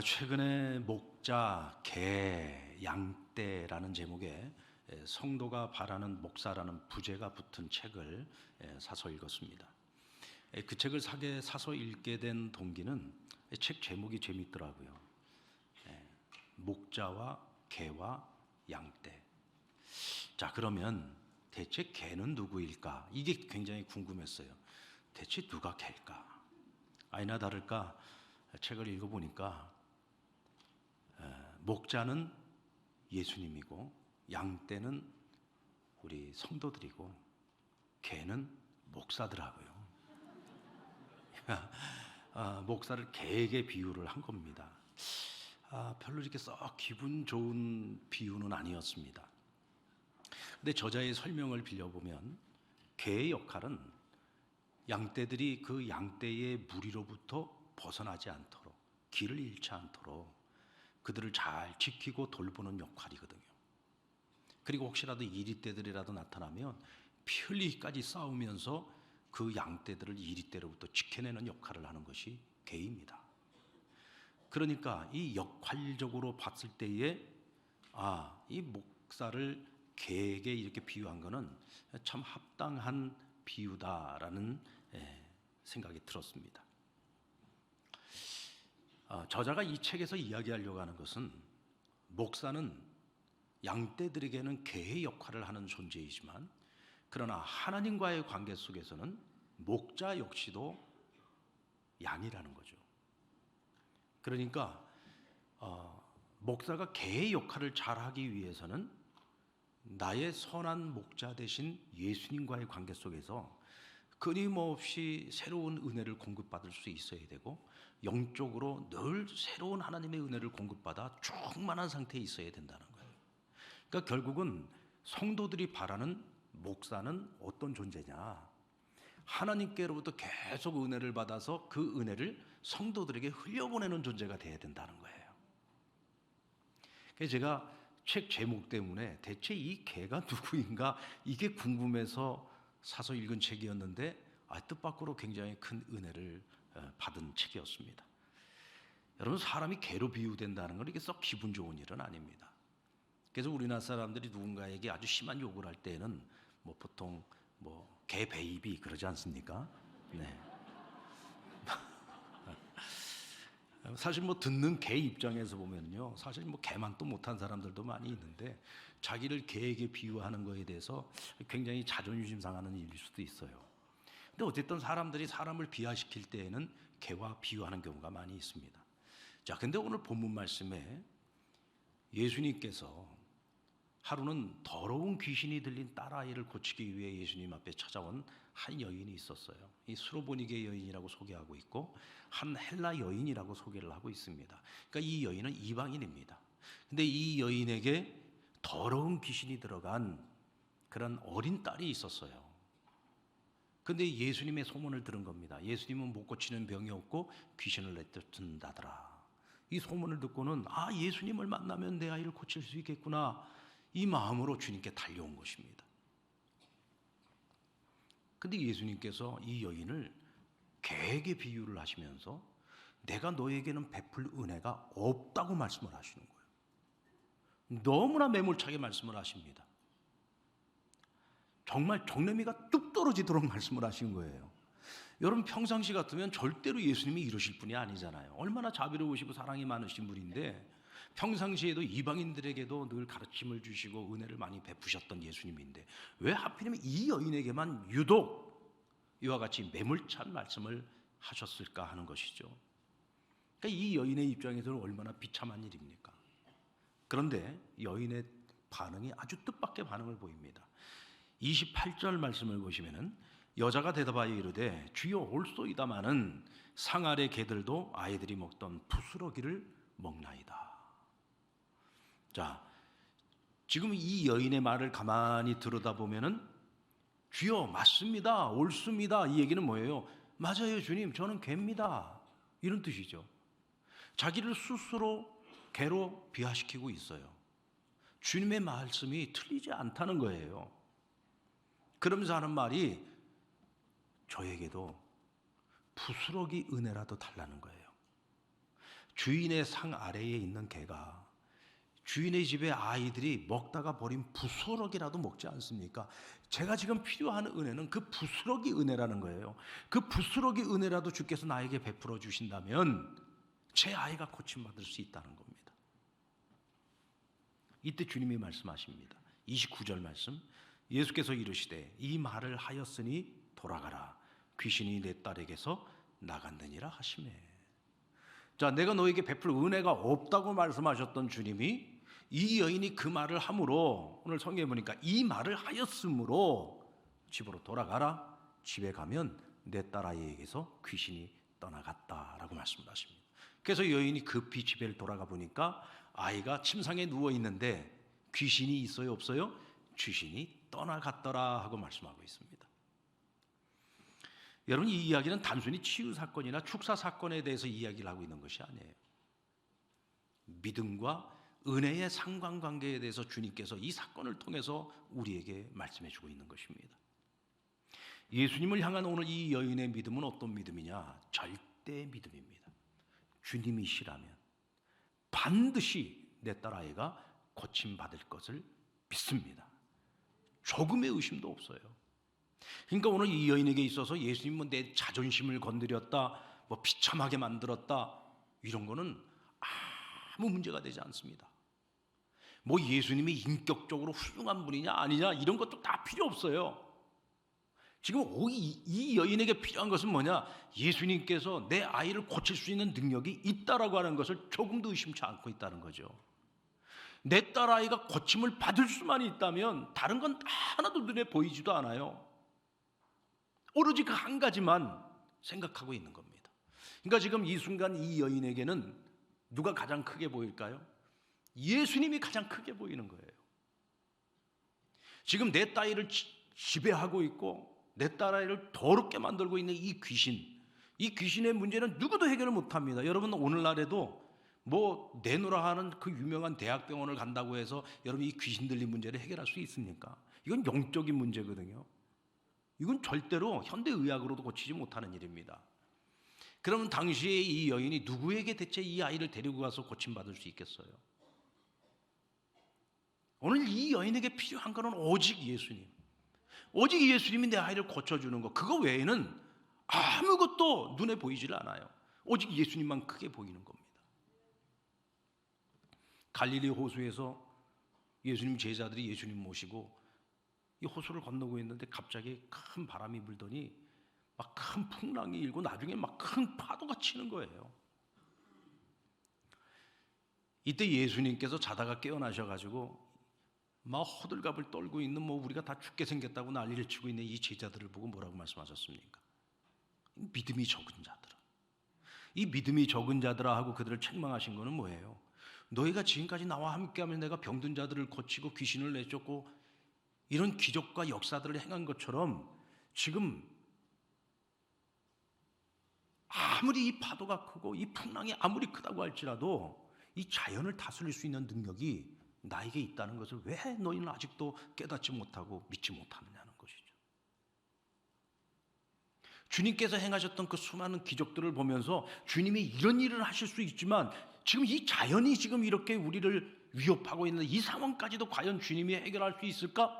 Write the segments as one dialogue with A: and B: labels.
A: 최근에 목자, 개, 양떼라는 제목의 성도가 바라는 목사라는 부제가 붙은 책을 사서 읽었습니다. 그 책을 사서 읽게 된 동기는 책 제목이 재밌더라고요. 목자와 개와 양떼. 자, 그러면 대체 개는 누구일까? 이게 굉장히 궁금했어요. 대체 누가 개일까? 아니나 다를까 책을 읽어보니까 목자는 예수님이고 양떼는 우리 성도들이고 개는 목사더라고요. 목사를 개에게 비유를 한 겁니다. 별로 이렇게 썩 기분 좋은 비유는 아니었습니다. 근데 저자의 설명을 빌려보면 개의 역할은 양떼들이 그 양떼의 무리로부터 벗어나지 않도록, 길을 잃지 않도록 그들을 잘 지키고 돌보는 역할이거든요. 그리고 혹시라도 이리떼들이라도 나타나면 편리까지 싸우면서 그 양떼들을 이리떼로부터 지켜내는 역할을 하는 것이 개입니다. 그러니까 이 역할적으로 봤을 때에 이 목사를 개에게 이렇게 비유한 것은 참 합당한 비유다라는 생각이 들었습니다. 저자가 이 책에서 이야기하려고 하는 것은 목사는 양떼들에게는 개의 역할을 하는 존재이지만 그러나 하나님과의 관계 속에서는 목자 역시도 양이라는 거죠. 그러니까 목사가 개의 역할을 잘하기 위해서는 나의 선한 목자 대신 예수님과의 관계 속에서 끊임없이 새로운 은혜를 공급받을 수 있어야 되고 영적으로 늘 새로운 하나님의 은혜를 공급받아 충만한 상태에 있어야 된다는 거예요. 그러니까 결국은 성도들이 바라는 목사는 어떤 존재냐? 하나님께로부터 계속 은혜를 받아서 그 은혜를 성도들에게 흘려보내는 존재가 되어야 된다는 거예요. 그래서 제가 책 제목 때문에 대체 이 개가 누구인가 이게 궁금해서 사서 읽은 책이었는데 뜻밖으로 굉장히 큰 은혜를 받은 책이었습니다. 여러분, 사람이 개로 비유된다는 건 이게 썩 기분 좋은 일은 아닙니다. 그래서 우리나라 사람들이 누군가에게 아주 심한 욕을 할 때는 보통 개 베이비 그러지 않습니까? 네. 사실 듣는 개 입장에서 보면요, 사실 개만 또 못한 사람들도 많이 있는데 자기를 개에게 비유하는 거에 대해서 굉장히 자존심 상하는 일일 수도 있어요. 근데 어쨌든 사람들이 사람을 비하시킬 때에는 개와 비유하는 경우가 많이 있습니다. 자, 근데 오늘 본문 말씀에 예수님께서 하루는 더러운 귀신이 들린 딸아이를 고치기 위해 예수님 앞에 찾아온 한 여인이 있었어요. 이 수로보니게 여인이라고 소개하고 있고 한 헬라 여인이라고 소개를 하고 있습니다. 그러니까 이 여인은 이방인입니다. 근데 이 여인에게 더러운 귀신이 들어간 그런 어린 딸이 있었어요. 근데 예수님의 소문을 들은 겁니다. 예수님은 못 고치는 병이 없고 귀신을 내쫓는다더라. 이 소문을 듣고는 예수님을 만나면 내 아이를 고칠 수 있겠구나, 이 마음으로 주님께 달려온 것입니다. 근데 예수님께서 이 여인을 개에게 비유를 하시면서 내가 너에게는 베풀 은혜가 없다고 말씀을 하시는 거예요. 너무나 매몰차게 말씀을 하십니다. 정말 정내미가 뚝 떨어지도록 말씀을 하신 거예요. 여러분, 평상시 같으면 절대로 예수님이 이러실 분이 아니잖아요. 얼마나 자비로우시고 사랑이 많으신 분인데 평상시에도 이방인들에게도 늘 가르침을 주시고 은혜를 많이 베푸셨던 예수님인데 왜 하필이면 이 여인에게만 유독 이와 같이 매몰찬 말씀을 하셨을까 하는 것이죠. 그러니까 이 여인의 입장에서는 얼마나 비참한 일입니까? 그런데 여인의 반응이 아주 뜻밖의 반응을 보입니다. 28절 말씀을 보시면은 여자가 대답하여 이르되 주여 올소이다마는 상 아래 개들도 아이들이 먹던 부스러기를 먹나이다. 자, 지금 이 여인의 말을 가만히 들여다보면은 주여 맞습니다, 옳습니다, 이 얘기는 뭐예요? 맞아요 주님, 저는 개입니다, 이런 뜻이죠. 자기를 스스로 개로 비하시키고 있어요. 주님의 말씀이 틀리지 않다는 거예요. 그러면서 하는 말이 저에게도 부스러기 은혜라도 달라는 거예요. 주인의 상 아래에 있는 개가 주인의 집에 아이들이 먹다가 버린 부스러기라도 먹지 않습니까? 제가 지금 필요한 은혜는 그 부스러기 은혜라는 거예요. 그 부스러기 은혜라도 주께서 나에게 베풀어 주신다면 제 아이가 고침받을 수 있다는 겁니다. 이때 주님이 말씀하십니다. 29절 말씀, 예수께서 이르시되 이 말을 하였으니 돌아가라, 귀신이 내 딸에게서 나갔느니라 하시매. 자, 내가 너에게 베풀 은혜가 없다고 말씀하셨던 주님이 이 여인이 그 말을 함으로, 오늘 성경에 보니까 이 말을 하였으므로 집으로 돌아가라, 집에 가면 내 딸아이에게서 귀신이 떠나갔다라고 말씀을 하십니다. 그래서 여인이 급히 집에 돌아가 보니까 아이가 침상에 누워 있는데 귀신이 있어요, 없어요? 귀신이 떠나갔더라 하고 말씀하고 있습니다. 여러분, 이 이야기는 단순히 치유 사건이나 축사 사건에 대해서 이야기를 하고 있는 것이 아니에요. 믿음과 은혜의 상관관계에 대해서 주님께서 이 사건을 통해서 우리에게 말씀해 주고 있는 것입니다. 예수님을 향한 오늘 이 여인의 믿음은 어떤 믿음이냐? 절대 믿음입니다. 주님이시라면 반드시 내 딸아이가 고침받을 것을 믿습니다. 조금의 의심도 없어요. 그러니까 오늘 이 여인에게 있어서 예수님은 내 자존심을 건드렸다, 뭐 비참하게 만들었다, 이런 거는 아무 문제가 되지 않습니다. 뭐 예수님이 인격적으로 훌륭한 분이냐 아니냐 이런 것도 다 필요 없어요. 지금 이 여인에게 필요한 것은 뭐냐? 예수님께서 내 아이를 고칠 수 있는 능력이 있다라고 하는 것을 조금도 의심치 않고 있다는 거죠. 내 딸아이가 고침을 받을 수만 있다면 다른 건 하나도 눈에 보이지도 않아요. 오로지 그 한 가지만 생각하고 있는 겁니다. 그러니까 지금 이 순간 이 여인에게는 누가 가장 크게 보일까요? 예수님이 가장 크게 보이는 거예요. 지금 내 딸아이를 지배하고 있고 내 딸아이를 더럽게 만들고 있는 이 귀신의 문제는 누구도 해결을 못합니다. 여러분, 오늘날에도 뭐 내노라 하는 그 유명한 대학병원을 간다고 해서 여러분 이 귀신 들린 문제를 해결할 수 있습니까? 이건 영적인 문제거든요. 이건 절대로 현대의학으로도 고치지 못하는 일입니다. 그러면 당시에 이 여인이 누구에게 대체 이 아이를 데리고 가서 고침받을 수 있겠어요? 오늘 이 여인에게 필요한 것은 오직 예수님. 오직 예수님이 내 아이를 고쳐주는 것, 그거 외에는 아무것도 눈에 보이질 않아요. 오직 예수님만 크게 보이는 겁니다. 갈릴리 호수에서 예수님 제자들이 예수님 모시고 이 호수를 건너고 있는데 갑자기 큰 바람이 불더니 막 큰 풍랑이 일고 나중에 막 큰 파도가 치는 거예요. 이때 예수님께서 자다가 깨어나셔가지고 막 호들갑을 떨고 있는 우리가 다 죽게 생겼다고 난리를 치고 있는 이 제자들을 보고 뭐라고 말씀하셨습니까? 믿음이 적은 자들아. 이 믿음이 적은 자들아 하고 그들을 책망하신 거는 뭐예요? 너희가 지금까지 나와 함께하면 내가 병든 자들을 고치고 귀신을 내쫓고 이런 기적과 역사들을 행한 것처럼 지금 아무리 이 파도가 크고 이 풍랑이 아무리 크다고 할지라도 이 자연을 다스릴 수 있는 능력이 나에게 있다는 것을 왜 너희는 아직도 깨닫지 못하고 믿지 못하느냐는 것이죠. 주님께서 행하셨던 그 수많은 기적들을 보면서 주님이 이런 일을 하실 수 있지만 지금 이 자연이 지금 이렇게 우리를 위협하고 있는 이 상황까지도 과연 주님이 해결할 수 있을까?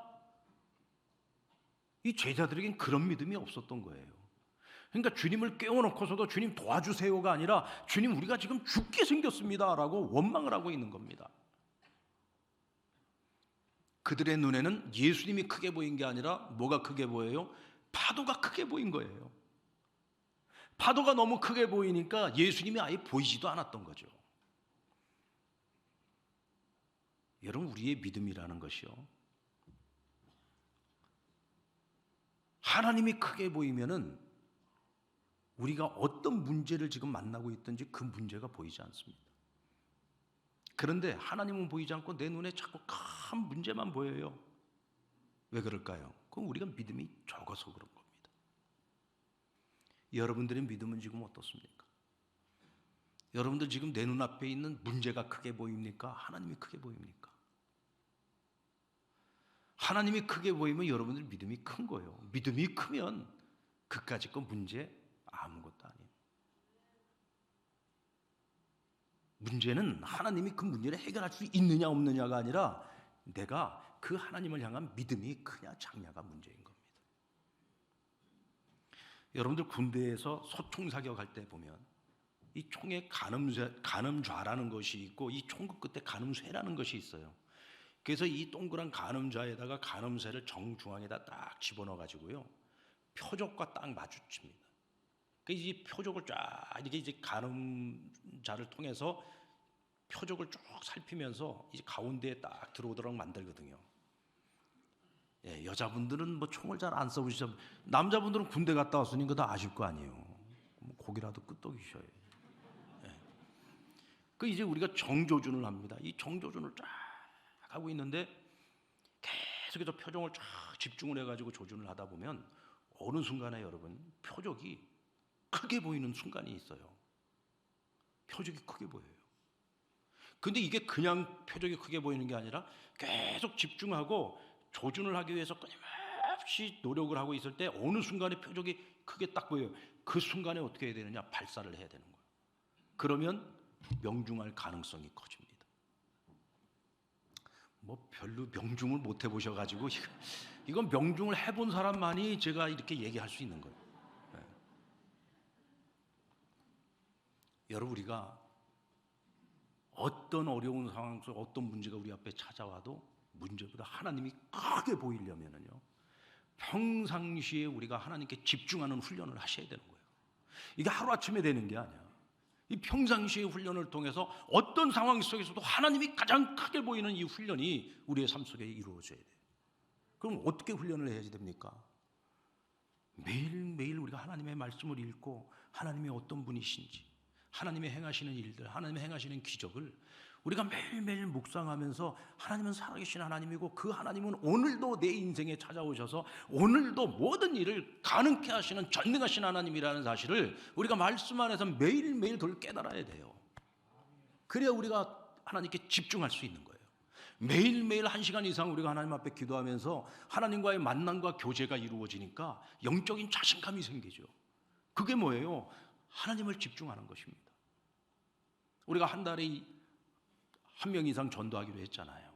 A: 이 제자들에겐 그런 믿음이 없었던 거예요. 그러니까 주님을 깨워놓고서도 주님 도와주세요가 아니라 주님 우리가 지금 죽게 생겼습니다 라고 원망을 하고 있는 겁니다. 그들의 눈에는 예수님이 크게 보인 게 아니라 뭐가 크게 보여요? 파도가 크게 보인 거예요. 파도가 너무 크게 보이니까 예수님이 아예 보이지도 않았던 거죠. 여러분, 우리의 믿음이라는 것이요, 하나님이 크게 보이면은 우리가 어떤 문제를 지금 만나고 있든지 그 문제가 보이지 않습니다. 그런데 하나님은 보이지 않고 내 눈에 자꾸 큰 문제만 보여요. 왜 그럴까요? 그건 우리가 믿음이 적어서 그런 겁니다. 여러분들의 믿음은 지금 어떻습니까? 여러분들 지금 내 눈앞에 있는 문제가 크게 보입니까? 하나님이 크게 보입니까? 하나님이 크게 보이면 여러분들 믿음이 큰 거예요. 믿음이 크면 그까짓 거 문제 아무것도 아니에요. 문제는 하나님이 그 문제를 해결할 수 있느냐 없느냐가 아니라 내가 그 하나님을 향한 믿음이 크냐 작냐가 문제인 겁니다. 여러분들 군대에서 소총 사격할 때 보면 이 총에 가늠좌라는 것이 있고 이 총구 끝에 가늠쇠라는 것이 있어요. 그래서 이 동그란 가늠좌에다가 가늠쇠를 정중앙에다 딱 집어넣어 가지고요, 표적과 딱 마주칩니다. 그러니까 이 표적을 쫙 이게 이제 가늠자를 통해서 표적을 쭉 살피면서 이제 가운데에 딱 들어오도록 만들거든요. 예, 여자분들은 뭐 총을 잘 안 써보시죠. 남자분들은 군대 갔다 왔으니까 다 아실 거 아니에요. 뭐 고기라도 끄떡이셔요. 예. 그 이제 우리가 정조준을 합니다. 이 정조준을 쫙 하고 있는데 계속해서 표정을 쫙 집중을 해가지고 조준을 하다 보면 어느 순간에 여러분 표적이 크게 보이는 순간이 있어요. 표적이 크게 보여요. 근데 이게 그냥 표적이 크게 보이는 게 아니라 계속 집중하고 조준을 하기 위해서 끊임없이 노력을 하고 있을 때 어느 순간에 표적이 크게 딱 보여요. 그 순간에 어떻게 해야 되느냐? 발사를 해야 되는 거예요. 그러면 명중할 가능성이 커집니다. 뭐 별로 명중을 못 해보셔가지고 이건 명중을 해본 사람만이 제가 이렇게 얘기할 수 있는 거예요. 네. 여러분, 우리가 어떤 어려운 상황 속 어떤 문제가 우리 앞에 찾아와도 문제보다 하나님이 크게 보이려면요, 평상시에 우리가 하나님께 집중하는 훈련을 하셔야 되는 거예요. 이게 하루아침에 되는 게 아니야. 이 평상시의 훈련을 통해서 어떤 상황 속에서도 하나님이 가장 크게 보이는 이 훈련이 우리의 삶 속에 이루어져야 돼요. 그럼 어떻게 훈련을 해야지 됩니까? 매일매일 우리가 하나님의 말씀을 읽고 하나님이 어떤 분이신지, 하나님의 행하시는 일들, 하나님의 행하시는 기적을 우리가 매일매일 묵상하면서 하나님은 살아계신 하나님이고 그 하나님은 오늘도 내 인생에 찾아오셔서 오늘도 모든 일을 가능케 하시는 전능하신 하나님이라는 사실을 우리가 말씀 안에서 매일매일 그걸 깨달아야 돼요. 그래야 우리가 하나님께 집중할 수 있는 거예요. 매일매일 1시간 이상 우리가 하나님 앞에 기도하면서 하나님과의 만남과 교제가 이루어지니까 영적인 자신감이 생기죠. 그게 뭐예요? 하나님을 집중하는 것입니다. 우리가 한 달에 1명 이상 전도하기로 했잖아요.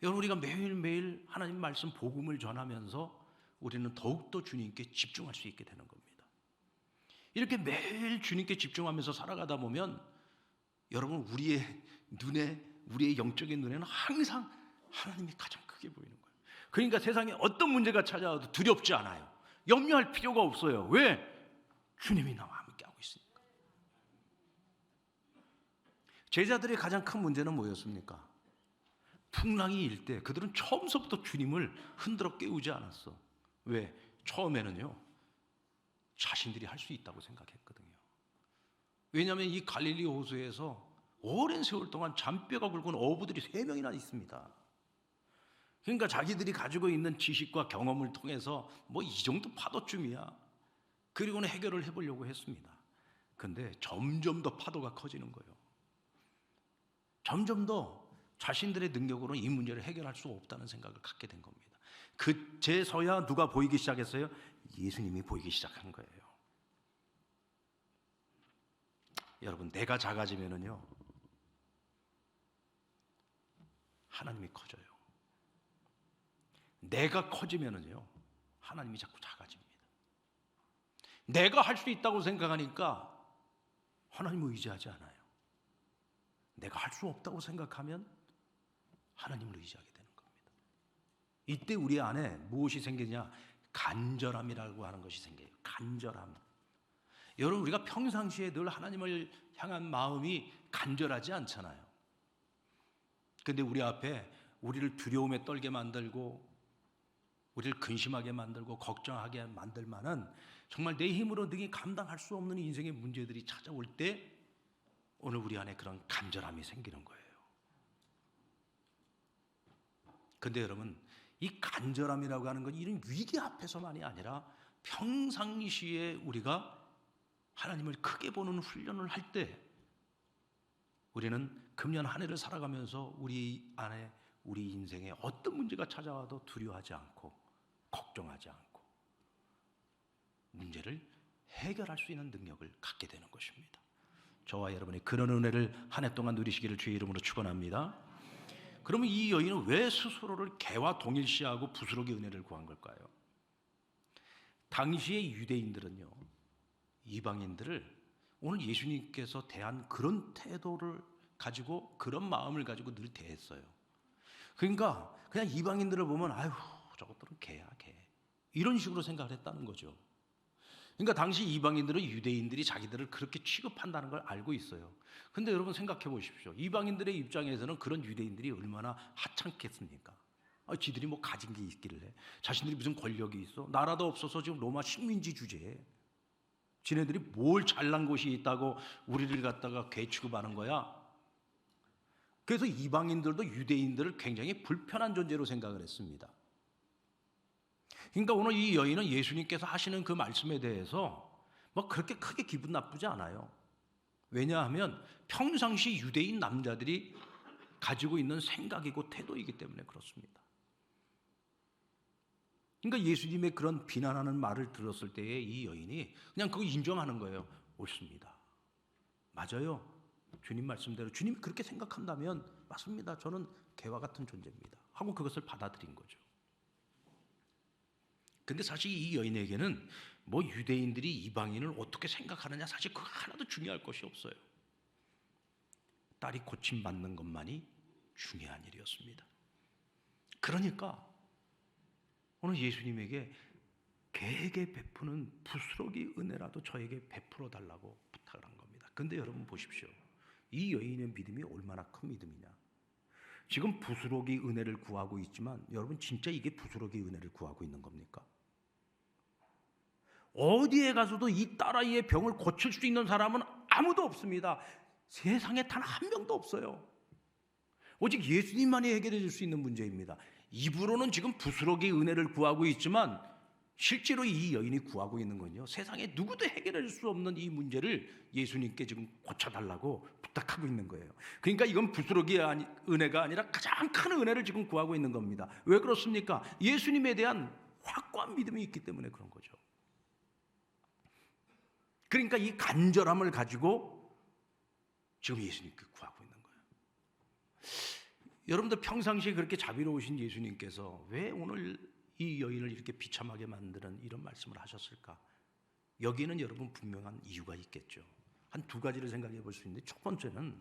A: 여러분, 우리가 매일매일 하나님 말씀 복음을 전하면서 우리는 더욱더 주님께 집중할 수 있게 되는 겁니다. 이렇게 매일 주님께 집중하면서 살아가다 보면 여러분, 우리의 눈에, 우리의 영적인 눈에는 항상 하나님이 가장 크게 보이는 거예요. 그러니까 세상에 어떤 문제가 찾아와도 두렵지 않아요. 염려할 필요가 없어요. 왜? 주님이 나와 함께하고 있으니까. 제자들의 가장 큰 문제는 뭐였습니까? 풍랑이 일 때 그들은 처음부터 주님을 흔들어 깨우지 않았어. 왜? 처음에는요, 자신들이 할 수 있다고 생각했거든요. 왜냐하면 이 갈릴리 호수에서 오랜 세월 동안 잔뼈가 굵은 어부들이 3명이나 있습니다. 그러니까 자기들이 가지고 있는 지식과 경험을 통해서 뭐 이 정도 파도쯤이야, 그리고는 해결을 해보려고 했습니다. 근데 점점 더 파도가 커지는 거예요. 점점 더 자신들의 능력으로 이 문제를 해결할 수 없다는 생각을 갖게 된 겁니다. 그제서야 누가 보이기 시작했어요? 예수님이 보이기 시작한 거예요. 여러분, 내가 작아지면은요, 하나님이 커져요. 내가 커지면은요, 하나님이 자꾸 작아집니다. 내가 할 수 있다고 생각하니까 하나님을 의지하지 않아요. 내가 할 수 없다고 생각하면 하나님을 의지하게 되는 겁니다. 이때 우리 안에 무엇이 생기냐? 간절함이라고 하는 것이 생겨요. 간절함. 여러분, 우리가 평상시에 늘 하나님을 향한 마음이 간절하지 않잖아요. 근데 우리 앞에 우리를 두려움에 떨게 만들고 우리를 근심하게 만들고 걱정하게 만들 만한 정말 내 힘으로 능히 감당할 수 없는 인생의 문제들이 찾아올 때 오늘 우리 안에 그런 간절함이 생기는 거예요. 근데 여러분, 이 간절함이라고 하는 건 이런 위기 앞에서만이 아니라 평상시에 우리가 하나님을 크게 보는 훈련을 할 때 우리는 금년 한 해를 살아가면서 우리 안에 우리 인생에 어떤 문제가 찾아와도 두려워하지 않고 걱정하지 않고 문제를 해결할 수 있는 능력을 갖게 되는 것입니다. 저와 여러분의 그런 은혜를 한 해 동안 누리시기를 주의 이름으로 축원합니다. 그러면 이 여인은 왜 스스로를 개와 동일시하고 부스러기 은혜를 구한 걸까요? 당시의 유대인들은요, 이방인들을 오늘 예수님께서 대한 그런 태도를 가지고, 그런 마음을 가지고 늘 대했어요. 그러니까 그냥 이방인들을 보면 아유, 저것들은 개야, 개, 이런 식으로 생각을 했다는 거죠. 그러니까 당시 이방인들은 유대인들이 자기들을 그렇게 취급한다는 걸 알고 있어요. 근데 여러분 생각해 보십시오. 이방인들의 입장에서는 그런 유대인들이 얼마나 하찮겠습니까? 지들이 뭐 가진 게 있길래, 자신들이 무슨 권력이 있어? 나라도 없어서 지금 로마 식민지 주제에 지네들이 뭘 잘난 곳이 있다고 우리를 갖다가 개 취급하는 거야? 그래서 이방인들도 유대인들을 굉장히 불편한 존재로 생각을 했습니다. 그러니까 오늘 이 여인은 예수님께서 하시는 그 말씀에 대해서 뭐 그렇게 크게 기분 나쁘지 않아요. 왜냐하면 평상시 유대인 남자들이 가지고 있는 생각이고 태도이기 때문에 그렇습니다. 그러니까 예수님의 그런 비난하는 말을 들었을 때에 이 여인이 그냥 그거 인정하는 거예요. 옳습니다. 맞아요. 주님 말씀대로 주님이 그렇게 생각한다면 맞습니다. 저는 개와 같은 존재입니다. 하고 그것을 받아들인 거죠. 근데 사실 이 여인에게는 뭐 유대인들이 이방인을 어떻게 생각하느냐, 사실 그거 하나도 중요할 것이 없어요. 딸이 고침받는 것만이 중요한 일이었습니다. 그러니까 오늘 예수님에게 개에게 베푸는 부스러기 은혜라도 저에게 베풀어 달라고 부탁을 한 겁니다. 근데 여러분 보십시오. 이 여인의 믿음이 얼마나 큰 믿음이냐. 지금 부스러기 은혜를 구하고 있지만 여러분 진짜 이게 부스러기 은혜를 구하고 있는 겁니까? 어디에 가서도 이 딸아이의 병을 고칠 수 있는 사람은 아무도 없습니다. 세상에 단 한 명도 없어요. 오직 예수님만이 해결해 줄 수 있는 문제입니다. 입으로는 지금 부스러기 은혜를 구하고 있지만 실제로 이 여인이 구하고 있는 건요, 세상에 누구도 해결할 수 없는 이 문제를 예수님께 지금 고쳐달라고 부탁하고 있는 거예요. 그러니까 이건 부스러기 은혜가 아니라 가장 큰 은혜를 지금 구하고 있는 겁니다. 왜 그렇습니까? 예수님에 대한 확고한 믿음이 있기 때문에 그런 거죠. 그러니까 이 간절함을 가지고 지금 예수님께 구하고 있는 거예요. 여러분들 평상시에 그렇게 자비로우신 예수님께서 왜 오늘 이 여인을 이렇게 비참하게 만드는 이런 말씀을 하셨을까? 여기에는 여러분 분명한 이유가 있겠죠. 한 두 가지를 생각해 볼 수 있는데, 첫 번째는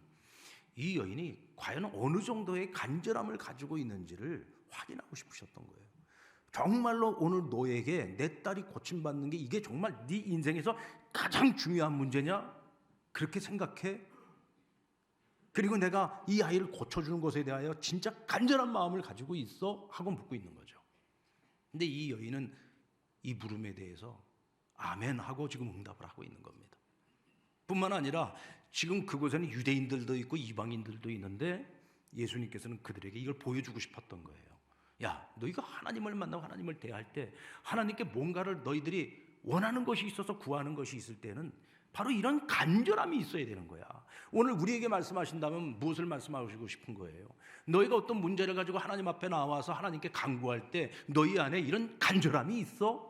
A: 이 여인이 과연 어느 정도의 간절함을 가지고 있는지를 확인하고 싶으셨던 거예요. 정말로 오늘 너에게 내 딸이 고침받는 게 이게 정말 네 인생에서 가장 중요한 문제냐? 그렇게 생각해? 그리고 내가 이 아이를 고쳐주는 것에 대하여 진짜 간절한 마음을 가지고 있어? 하고 묻고 있는 거죠. 근데 이 여인은 이 물음에 대해서 아멘 하고 지금 응답을 하고 있는 겁니다. 뿐만 아니라 지금 그곳에는 유대인들도 있고 이방인들도 있는데 예수님께서는 그들에게 이걸 보여주고 싶었던 거예요. 야, 너희가 하나님을 만나고 하나님을 대할 때 하나님께 뭔가를 너희들이 원하는 것이 있어서 구하는 것이 있을 때는 바로 이런 간절함이 있어야 되는 거야. 오늘 우리에게 말씀하신다면 무엇을 말씀하시고 싶은 거예요? 너희가 어떤 문제를 가지고 하나님 앞에 나와서 하나님께 간구할 때 너희 안에 이런 간절함이 있어?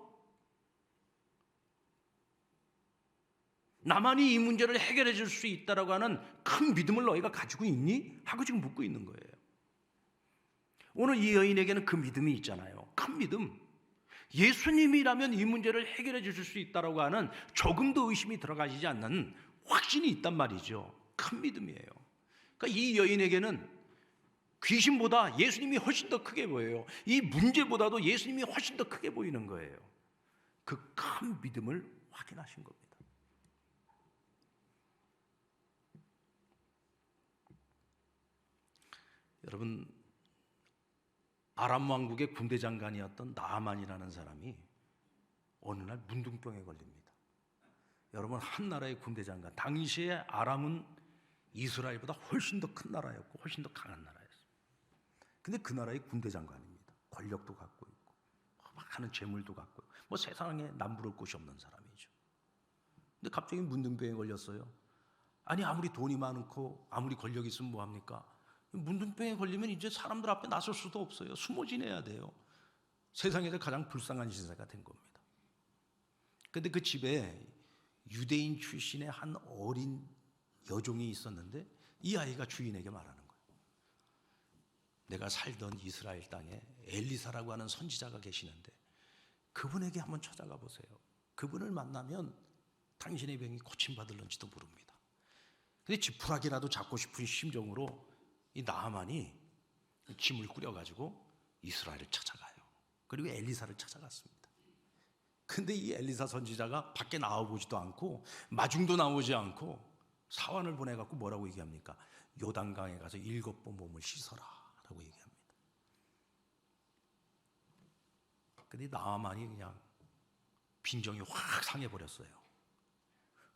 A: 나만이 이 문제를 해결해 줄 수 있다라고 하는 큰 믿음을 너희가 가지고 있니? 하고 지금 묻고 있는 거예요. 오늘 이 여인에게는 그 믿음이 있잖아요. 큰 믿음. 예수님이라면 이 문제를 해결해 주실 수 있다라고 하는 조금도 의심이 들어가지 않는 확신이 있단 말이죠. 큰 믿음이에요. 그러니까 이 여인에게는 귀신보다 예수님이 훨씬 더 크게 보여요. 이 문제보다도 예수님이 훨씬 더 크게 보이는 거예요. 그 큰 믿음을 확인하신 겁니다. 여러분, 아람 왕국의 군대 장관이었던 나아만이라는 사람이 어느 날 문둥병에 걸립니다. 여러분, 한 나라의 군대 장관, 당시에 아람은 이스라엘보다 훨씬 더 큰 나라였고 훨씬 더 강한 나라였어요. 근데 그 나라의 군대 장관입니다. 권력도 갖고 있고 많은 재물도 갖고 있고 뭐 세상에 남부러울 곳이 없는 사람이죠. 근데 갑자기 문둥병에 걸렸어요. 아니, 아무리 돈이 많고 아무리 권력이 있으면 뭐합니까? 문둥병에 걸리면 이제 사람들 앞에 나설 수도 없어요. 숨어 지내야 돼요. 세상에서 가장 불쌍한 신세가 된 겁니다. 그런데 그 집에 유대인 출신의 한 어린 여종이 있었는데 이 아이가 주인에게 말하는 거예요. 내가 살던 이스라엘 땅에 엘리사라고 하는 선지자가 계시는데 그분에게 한번 찾아가 보세요. 그분을 만나면 당신의 병이 고침받을런지도 모릅니다. 근데 지푸라기라도 잡고 싶은 심정으로 이 나아만이 짐을 꾸려가지고 이스라엘을 찾아가요. 그리고 엘리사를 찾아갔습니다. 근데 이 엘리사 선지자가 밖에 나와보지도 않고 마중도 나오지 않고 사환을 보내갖고 뭐라고 얘기합니까? 요단강에 가서 7번 몸을 씻어라 라고 얘기합니다. 근데 나아만이 그냥 빈정이 확 상해버렸어요.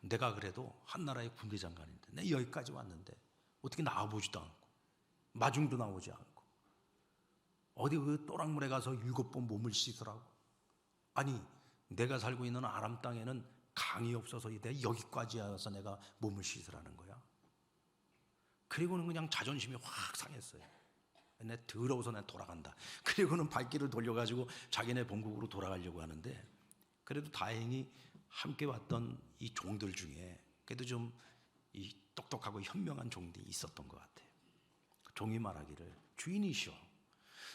A: 내가 그래도 한 나라의 군대 장관인데 내 여기까지 왔는데 어떻게 나와보지도 않고 마중도 나오지 않고 어디 그 또랑물에 가서 7번 몸을 씻으라고. 아니 내가 살고 있는 아람 땅에는 강이 없어서 내가 여기까지 와서 내가 몸을 씻으라는 거야. 그리고는 그냥 자존심이 확 상했어요. 내 더러워서 내 돌아간다. 그리고는 발길을 돌려가지고 자기네 본국으로 돌아가려고 하는데 그래도 다행히 함께 왔던 이 종들 중에 그래도 좀 이 똑똑하고 현명한 종들이 있었던 것 같아요. 종이 말하기를 주인이시여,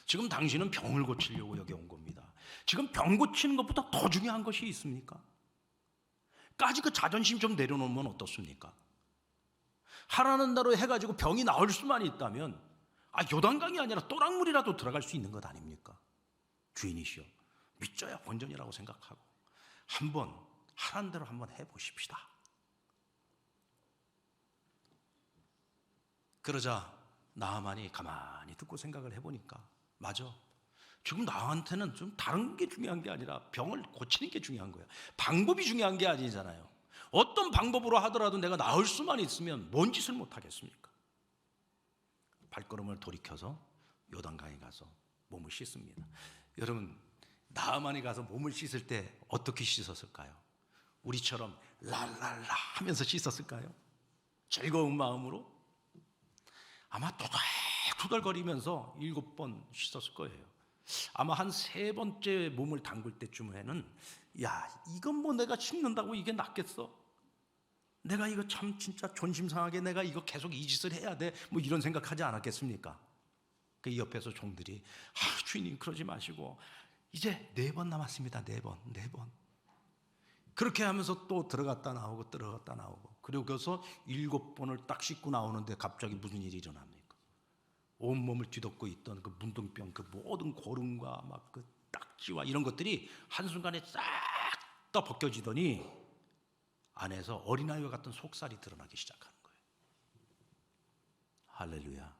A: 지금 당신은 병을 고치려고 여기 온 겁니다. 지금 병 고치는 것보다 더 중요한 것이 있습니까? 까지 그 자존심 좀 내려놓으면 어떻습니까? 하라는 대로 해가지고 병이 나을 수만 있다면 요단강이 아니라 또랑물이라도 들어갈 수 있는 것 아닙니까? 주인이시여, 믿져야 본전이라고 생각하고 한번 하라는 대로 한번 해보십시다. 그러자 나아만이 가만히 듣고 생각을 해보니까 맞아, 지금 나한테는 좀 다른 게 중요한 게 아니라 병을 고치는 게 중요한 거야. 방법이 중요한 게 아니잖아요. 어떤 방법으로 하더라도 내가 나을 수만 있으면 뭔 짓을 못하겠습니까? 발걸음을 돌이켜서 요단강에 가서 몸을 씻습니다. 여러분, 나아만이 가서 몸을 씻을 때 어떻게 씻었을까요? 우리처럼 랄랄라 하면서 씻었을까요? 즐거운 마음으로? 아마 토달토달거리면서 7번 씻었을 거예요. 아마 한 3번째 몸을 담글 때쯤에는 야, 이건 뭐 내가 씻는다고 이게 낫겠어? 내가 이거 참 진짜 존심 상하게 내가 이거 계속 이 짓을 해야 돼? 뭐 이런 생각하지 않았겠습니까? 그 옆에서 종들이 주인님 그러지 마시고 이제 4번 남았습니다. 4번. 그렇게 하면서 또 들어갔다 나오고 그리고 거기서 7번을 딱 씻고 나오는데 갑자기 무슨 일이 일어납니까? 온몸을 뒤덮고 있던 그 문둥병, 그 모든 고름과 막 그 딱지와 이런 것들이 한순간에 싹 다 벗겨지더니 안에서 어린아이와 같은 속살이 드러나기 시작하는 거예요. 할렐루야.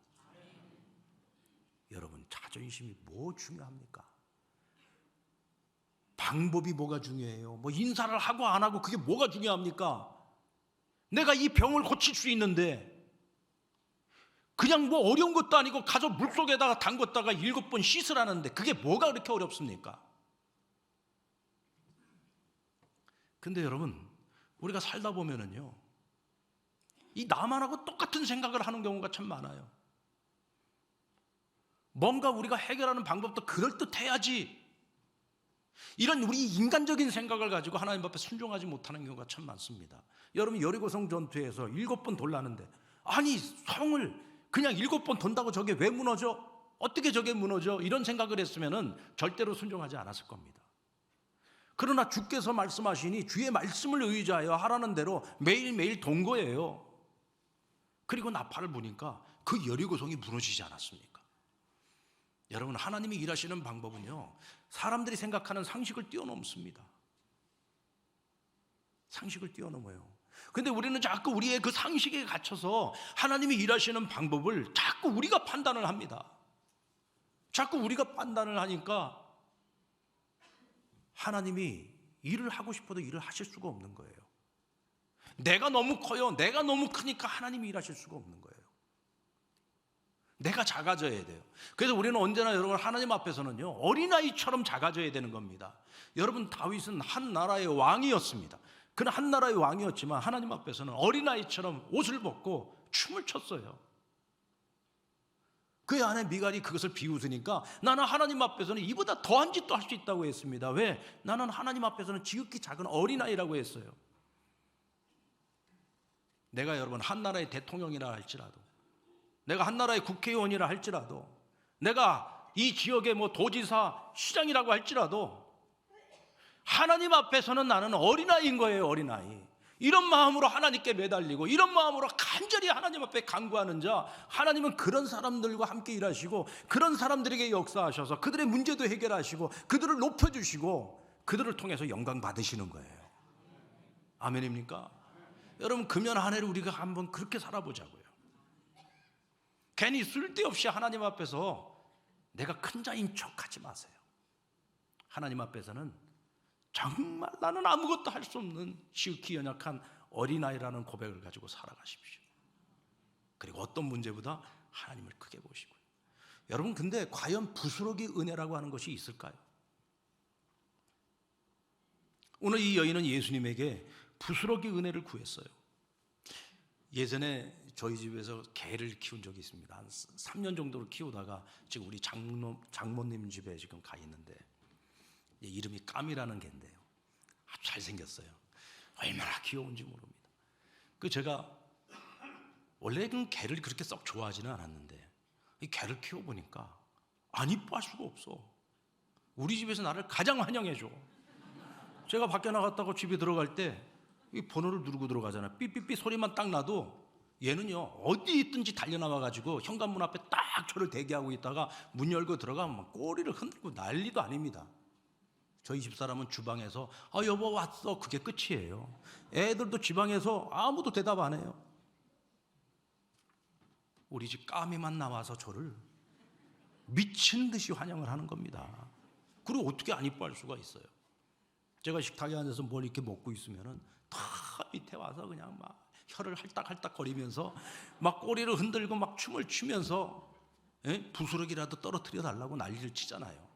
A: 여러분, 자존심이 뭐 중요합니까? 방법이 뭐가 중요해요? 뭐 인사를 하고 안 하고 그게 뭐가 중요합니까? 내가 이 병을 고칠 수 있는데 그냥 뭐 어려운 것도 아니고 가서 물속에다가 담궜다가 7번 씻으라는데 그게 뭐가 그렇게 어렵습니까? 근데 여러분, 우리가 살다 보면은요, 이 나만하고 똑같은 생각을 하는 경우가 참 많아요. 뭔가 우리가 해결하는 방법도 그럴듯해야지, 이런 우리 인간적인 생각을 가지고 하나님 앞에 순종하지 못하는 경우가 참 많습니다. 여러분, 여리고성 전투에서 7번 돌라는데 아니 성을 그냥 7번 돈다고 저게 왜 무너져? 어떻게 저게 무너져? 이런 생각을 했으면 절대로 순종하지 않았을 겁니다. 그러나 주께서 말씀하시니 주의 말씀을 의지하여 하라는 대로 매일매일 돈 거예요. 그리고 나팔을 부니까 그 여리고성이 무너지지 않았습니까? 여러분, 하나님이 일하시는 방법은요, 사람들이 생각하는 상식을 뛰어넘습니다. 상식을 뛰어넘어요. 근데 우리는 자꾸 우리의 그 상식에 갇혀서 하나님이 일하시는 방법을 자꾸 우리가 판단을 합니다. 자꾸 우리가 판단을 하니까 하나님이 일을 하고 싶어도 일을 하실 수가 없는 거예요. 내가 너무 커요. 내가 너무 크니까 하나님이 일하실 수가 없는 거예요. 내가 작아져야 돼요. 그래서 우리는 언제나 여러분, 하나님 앞에서는요, 어린아이처럼 작아져야 되는 겁니다. 여러분, 다윗은 한 나라의 왕이었습니다. 그는 한 나라의 왕이었지만 하나님 앞에서는 어린아이처럼 옷을 벗고 춤을 췄어요. 그의 아내 미갈이 그것을 비웃으니까 나는 하나님 앞에서는 이보다 더한 짓도 할 수 있다고 했습니다. 왜? 나는 하나님 앞에서는 지극히 작은 어린아이라고 했어요. 내가 여러분 한 나라의 대통령이라 할지라도, 내가 한 나라의 국회의원이라 할지라도, 내가 이 지역의 뭐 도지사, 시장이라고 할지라도 하나님 앞에서는 나는 어린아이인 거예요. 어린아이. 이런 마음으로 하나님께 매달리고 이런 마음으로 간절히 하나님 앞에 간구하는 자, 하나님은 그런 사람들과 함께 일하시고 그런 사람들에게 역사하셔서 그들의 문제도 해결하시고 그들을 높여주시고 그들을 통해서 영광 받으시는 거예요. 아멘입니까? 여러분, 금년 한 해를 우리가 한번 그렇게 살아보자고요. 괜히 쓸데없이 하나님 앞에서 내가 큰 자인 척하지 마세요. 하나님 앞에서는 정말 나는 아무것도 할 수 없는 지극히 연약한 어린아이라는 고백을 가지고 살아가십시오. 그리고 어떤 문제보다 하나님을 크게 보시고요. 여러분, 근데 과연 부스러기 은혜라고 하는 것이 있을까요? 오늘 이 여인은 예수님에게 부스러기 은혜를 구했어요. 예전에 저희 집에서 개를 키운 적이 있습니다. 한 3년 정도를 키우다가 지금 우리 장모님 집에 지금 가 있는데, 이름이 까미라는 개인데요, 아주 잘생겼어요. 얼마나 귀여운지 모릅니다. 제가 원래는 개를 그렇게 썩 좋아하지는 않았는데 이 개를 키워보니까 안 이뻐할 수가 없어. 우리 집에서 나를 가장 환영해줘. 제가 밖에 나갔다가 집에 들어갈 때 이 번호를 누르고 들어가잖아요. 삐삐삐 소리만 딱 나도 얘는요 어디 있든지 달려나와가지고 현관문 앞에 딱 저를 대기하고 있다가 문 열고 들어가면 막 꼬리를 흔들고 난리도 아닙니다. 저희 집사람은 주방에서 여보 왔어, 그게 끝이에요. 애들도 주방에서 아무도 대답 안 해요. 우리 집 까미만 나와서 저를 미친 듯이 환영을 하는 겁니다. 그리고 어떻게 안 이뻐할 수가 있어요. 제가 식탁에 앉아서 뭘 이렇게 먹고 있으면은 다 밑에 와서 그냥 막 혀를 할딱할딱 거리면서 막 꼬리를 흔들고 막 춤을 추면서 부스러기라도 떨어뜨려 달라고 난리를 치잖아요.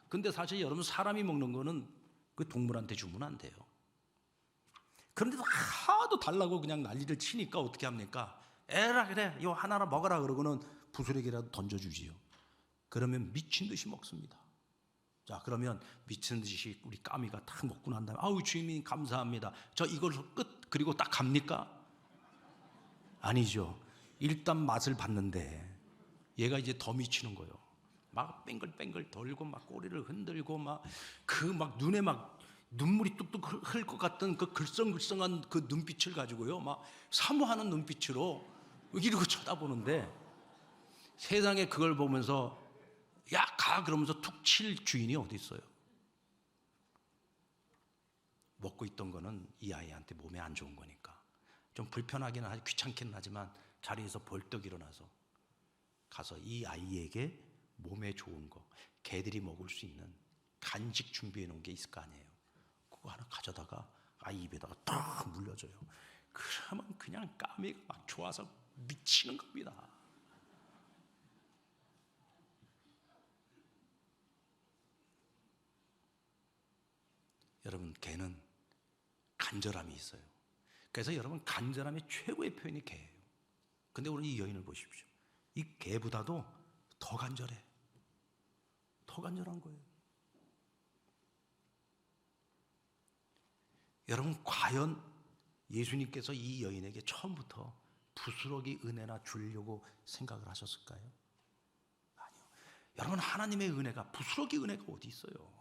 A: 근데 사실 여러분, 사람이 먹는 거는 그 동물한테 주면 안 돼요. 그런데도 하도 달라고 그냥 난리를 치니까 어떻게 합니까? 에라 그래, 이거 하나나 먹어라 그러고는 부스러기라도 던져주지요. 그러면 미친 듯이 먹습니다. 자, 그러면 미친 듯이 우리 까미가 딱 먹고 난 다음에 아우 주인님 감사합니다, 저 이걸로 끝, 그리고 딱 갑니까? 아니죠. 일단 맛을 봤는데 얘가 이제 더 미치는 거예요. 막 뱅글뱅글 돌고 막 꼬리를 흔들고 막 눈에 막 눈물이 뚝뚝 흘 것 같던 그 글썽글썽한 그 눈빛을 가지고요, 막 사모하는 눈빛으로 이러고 쳐다보는데, 세상에 그걸 보면서 야 가 그러면서 툭 칠 주인이 어디 있어요? 먹고 있던 거는 이 아이한테 몸에 안 좋은 거니까 좀 불편하기는 하지, 귀찮기는 하지만 자리에서 벌떡 일어나서 가서 이 아이에게 몸에 좋은 거, 개들이 먹을 수 있는 간식 준비해 놓은 게 있을 거 아니에요. 그거 하나 가져다가 아이 입에다가 딱 물려줘요. 그러면 그냥 까미가 막 좋아서 미치는 겁니다. 여러분, 개는 간절함이 있어요. 그래서 여러분, 간절함의 최고의 표현이 개예요. 근데 오늘 이 여인을 보십시오. 이 개보다도 더 간절해. 더 간절한 거예요. 여러분, 과연 예수님께서 이 여인에게 처음부터 부스러기 은혜나 주려고 생각을 하셨을까요? 아니요. 여러분, 하나님의 은혜가, 부스러기 은혜가 어디 있어요?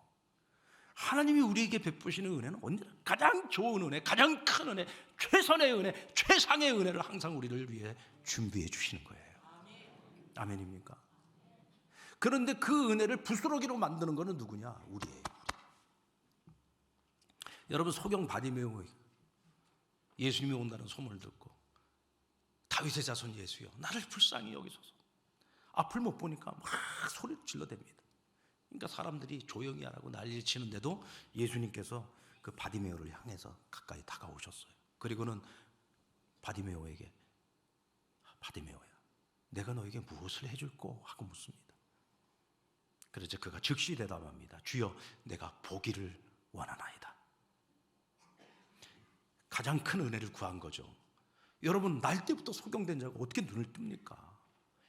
A: 하나님이 우리에게 베푸시는 은혜는 언제나 가장 좋은 은혜, 가장 큰 은혜, 최선의 은혜, 최상의 은혜를 항상 우리를 위해 준비해 주시는 거예요. 아멘입니까? 그런데 그 은혜를 부스러기로 만드는 것은 누구냐? 우리예요. 여러분, 소경 바디메오, 예수님이 온다는 소문을 듣고 다윗의 자손 예수여 나를 불쌍히 여기소서. 앞을 못 보니까 막 소리를 질러댑니다. 그러니까 사람들이 조용히 하라고 난리를 치는데도 예수님께서 그 바디메오를 향해서 가까이 다가오셨어요. 그리고는 바디메오에게 바디메오야, 내가 너에게 무엇을 해줄꼬? 하고 묻습니다. 그래서 그가 즉시 대답합니다. 주여, 내가 보기를 원하나이다. 가장 큰 은혜를 구한 거죠. 여러분, 날 때부터 소경된 자가 어떻게 눈을 뜹니까?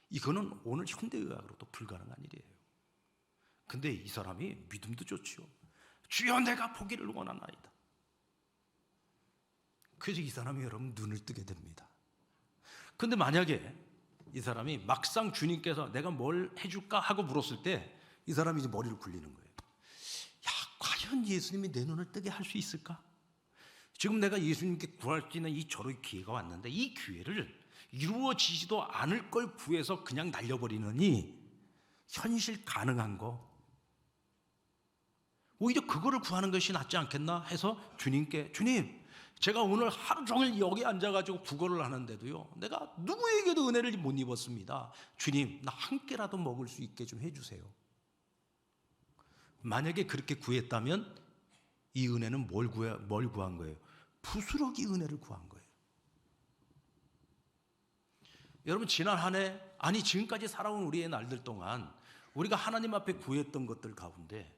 A: 이거는 오늘 현대의학으로도 불가능한 일이에요. 근데 이 사람이 믿음도 좋지요. 주여, 내가 보기를 원하나이다. 그래서 이 사람이 여러분 눈을 뜨게 됩니다. 근데 만약에 이 사람이 막상 주님께서 내가 뭘 해줄까 하고 물었을 때 이 사람이 이제 머리를 굴리는 거예요. 야, 과연 예수님이 내 눈을 뜨게 할 수 있을까? 지금 내가 예수님께 구할 수 있는 이 절호의 기회가 왔는데 이 기회를 이루어지지도 않을 걸 구해서 그냥 날려버리느니 현실 가능한 거 오히려 그거를 구하는 것이 낫지 않겠나 해서 주님께, 주님, 제가 오늘 하루 종일 여기 앉아가지고 구걸을 하는데도요, 내가 누구에게도 은혜를 못 입었습니다. 주님, 나 한 끼라도 먹을 수 있게 좀 해주세요. 만약에 그렇게 구했다면 이 은혜는 뭘 구한 거예요? 부스러기 은혜를 구한 거예요. 여러분, 지난 한 해, 아니 지금까지 살아온 우리의 날들 동안 우리가 하나님 앞에 구했던 것들 가운데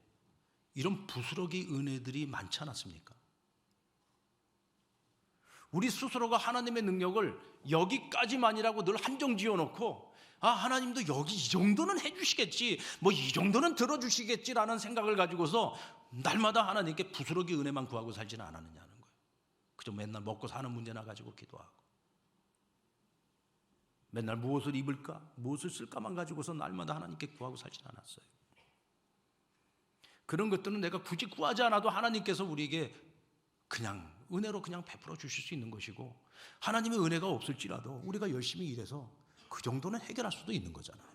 A: 이런 부스러기 은혜들이 많지 않았습니까? 우리 스스로가 하나님의 능력을 여기까지만이라고 늘 한정 지어놓고, 아, 하나님도 여기 이 정도는 해주시겠지, 뭐 이 정도는 들어주시겠지라는 생각을 가지고서 날마다 하나님께 부스러기 은혜만 구하고 살지는 않았느냐는 거예요. 그저 맨날 먹고 사는 문제나 가지고 기도하고, 맨날 무엇을 입을까, 무엇을 쓸까만 가지고서 날마다 하나님께 구하고 살지는 않았어요. 그런 것들은 내가 굳이 구하지 않아도 하나님께서 우리에게 그냥 은혜로 그냥 베풀어 주실 수 있는 것이고, 하나님의 은혜가 없을지라도 우리가 열심히 일해서 그 정도는 해결할 수도 있는 거잖아요.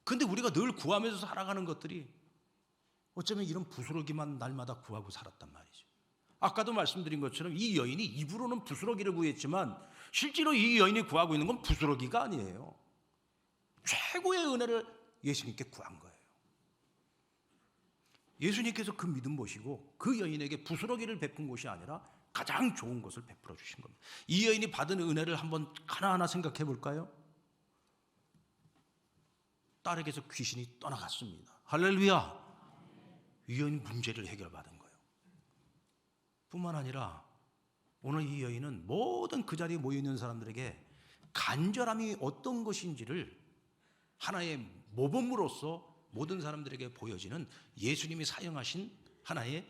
A: 근데 우리가 늘 구하면서 살아가는 것들이 어쩌면 이런 부스러기만 날마다 구하고 살았단 말이죠. 아까도 말씀드린 것처럼 이 여인이 입으로는 부스러기를 구했지만 실제로 이 여인이 구하고 있는 건 부스러기가 아니에요. 최고의 은혜를 예수님께 구한 거예요. 예수님께서 그 믿음 보시고 그 여인에게 부스러기를 베푼 것이 아니라 가장 좋은 것을 베풀어 주신 겁니다. 이 여인이 받은 은혜를 한번 하나하나 생각해 볼까요? 딸에게서 귀신이 떠나갔습니다. 할렐루야. 이 여인 문제를 해결받은 거예요. 뿐만 아니라 오늘 이 여인은 모든 그 자리에 모여있는 사람들에게 간절함이 어떤 것인지를 하나의 모범으로서 모든 사람들에게 보여지는 예수님이 사용하신 하나의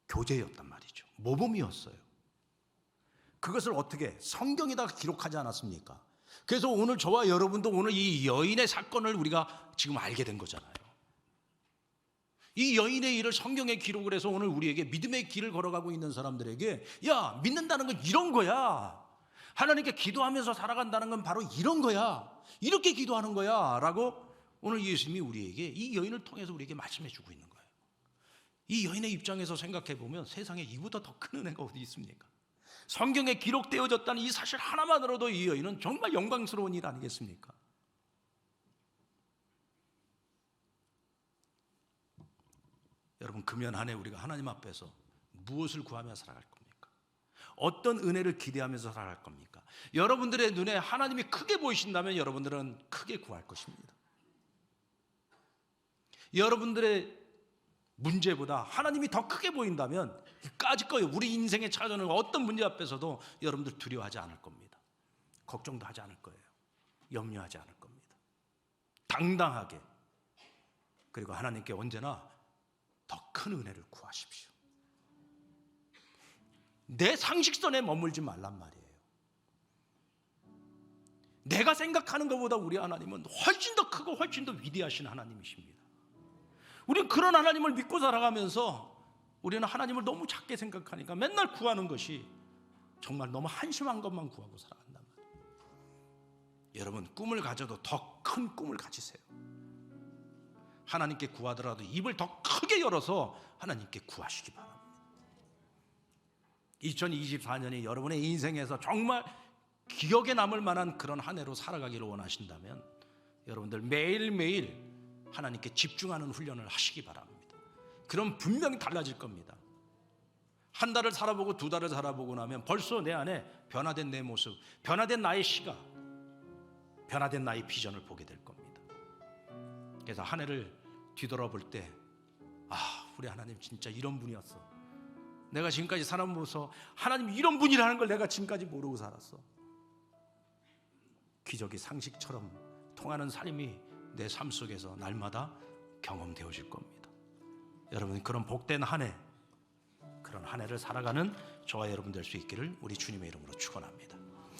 A: 교재였단 말이죠. 모범이었어요. 그것을 어떻게 성경에다가 기록하지 않았습니까? 그래서 오늘 저와 여러분도 오늘 이 여인의 사건을 우리가 지금 알게 된 거잖아요. 이 여인의 일을 성경에 기록을 해서 오늘 우리에게 믿음의 길을 걸어가고 있는 사람들에게, 야, 믿는다는 건 이런 거야, 하나님께 기도하면서 살아간다는 건 바로 이런 거야, 이렇게 기도하는 거야 라고 오늘 예수님이 우리에게 이 여인을 통해서 우리에게 말씀해 주고 있는 거예요. 이 여인의 입장에서 생각해 보면 세상에 이보다 더 큰 은혜가 어디 있습니까? 성경에 기록되어졌다는 이 사실 하나만으로도 이 여인은 정말 영광스러운 일 아니겠습니까? 여러분, 금년 한 해 우리가 하나님 앞에서 무엇을 구하며 살아갈 겁니까? 어떤 은혜를 기대하면서 살아갈 겁니까? 여러분들의 눈에 하나님이 크게 보이신다면 여러분들은 크게 구할 것입니다. 여러분들의 문제보다 하나님이 더 크게 보인다면 까짓 거예요. 우리 인생에 찾아오는 어떤 문제 앞에서도 여러분들 두려워하지 않을 겁니다. 걱정도 하지 않을 거예요. 염려하지 않을 겁니다. 당당하게, 그리고 하나님께 언제나 더 큰 은혜를 구하십시오. 내 상식선에 머물지 말란 말이에요. 내가 생각하는 것보다 우리 하나님은 훨씬 더 크고 훨씬 더 위대하신 하나님이십니다. 우리는 그런 하나님을 믿고 살아가면서 우리는 하나님을 너무 작게 생각하니까 맨날 구하는 것이 정말 너무 한심한 것만 구하고 살아간단 말이에요. 여러분, 꿈을 가져도 더 큰 꿈을 가지세요. 하나님께 구하더라도 입을 더 크게 열어서 하나님께 구하시기 바랍니다. 2024년이 여러분의 인생에서 정말 기억에 남을 만한 그런 한 해로 살아가기를 원하신다면 여러분들 매일매일 하나님께 집중하는 훈련을 하시기 바랍니다. 그럼 분명히 달라질 겁니다. 한 달을 살아보고 두 달을 살아보고 나면 벌써 내 안에 변화된 내 모습, 변화된 나의 시각, 변화된 나의 비전을 보게 될 겁니다. 그래서 한 해를 뒤돌아볼 때, 아, 우리 하나님 진짜 이런 분이었어. 내가 지금까지 살아보면서 하나님 이런 분이라는 걸 내가 지금까지 모르고 살았어. 기적이 상식처럼 통하는 삶이 내 삶 속에서 날마다 경험되어질 겁니다. 여러분, 그런 복된 한 해, 그런 한 해를 살아가는 저와 여러분 될 수 있기를 우리 주님의 이름으로 축원합니다.